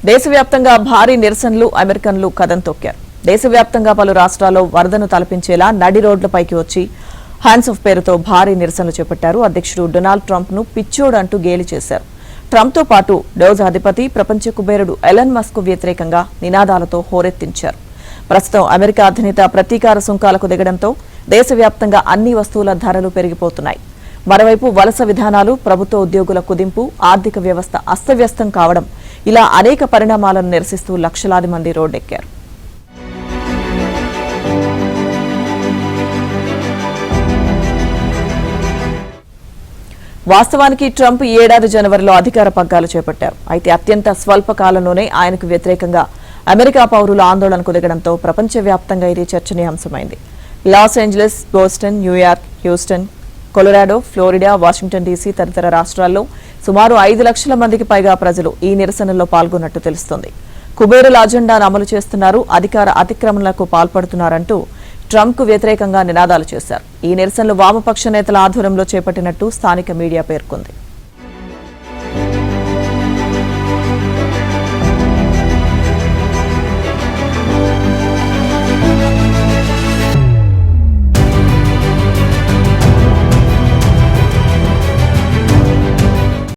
దేశవ్యాప్తంగా భారీ నిరసనలు అమెరికన్లు కదం తొక్కారు. దేశవ్యాప్తంగా పలు రాష్ట్రాల్లో వరదను తలపించేలా నడి రోడ్లపైకి వచ్చి హ్యాండ్స్ ఆఫ్ పేరుతో భారీ నిరసనలు చేపట్టారు. అధ్యక్షుడు డొనాల్డ్ ట్రంప్ ను పిచ్చోడు అంటూ గేలి చేశారు. ట్రంప్ తో పాటు డోజ్ అధిపతి ప్రపంచ కుబేరుడు ఎలన్ మస్క్ వ్యతిరేకంగా నినాదాలతో హోరెత్తించారు. ప్రస్తుతం అమెరికా అధినేత ప్రతీకార సుంకాలకు దిగడంతో దేశవ్యాప్తంగా అన్ని వస్తువుల ధరలు పెరిగిపోతున్నాయి. మరోవైపు వలస విధానాలు, ప్రభుత్వ ఉద్యోగుల కుదింపు, ఆర్థిక వ్యవస్థ అస్తవ్యస్తం కావడం ఇలా అనేక పరిణామాలను నిరసిస్తూ లక్షలాది మంది రోడ్డెక్కారు. వాస్తవానికి ట్రంప్ ఈ ఏడాది జనవరిలో అధికార పగ్గాలు చేపట్టారు. అయితే అత్యంత స్వల్ప కాలంలోనే ఆయనకు వ్యతిరేకంగా అమెరికా పౌరుల ఆందోళనకు దిగడంతో ప్రపంచవ్యాప్తంగా ఇది చర్చనీయాంశమైంది. Los Angeles, Boston, New York, Houston, Colorado, Florida, Washington DC తదితర రాష్ట్రాల్లో సుమారు 5 లక్షల మందికి పైగా ప్రజలు ఈ నిరసనల్లో పాల్గొన్నట్టు తెలుస్తోంది. కుబేరుల అజెండాను అమలు చేస్తున్నారు, అధికార అతిక్రమణలకు పాల్పడుతున్నారంటూ ట్రంప్ కు వ్యతిరేకంగా నినాదాలు చేశారు. ఈ నిరసనలు వామపక్ష నేతల ఆధ్వర్యంలో చేపట్టినట్టు స్థానిక మీడియా పేర్కొంది.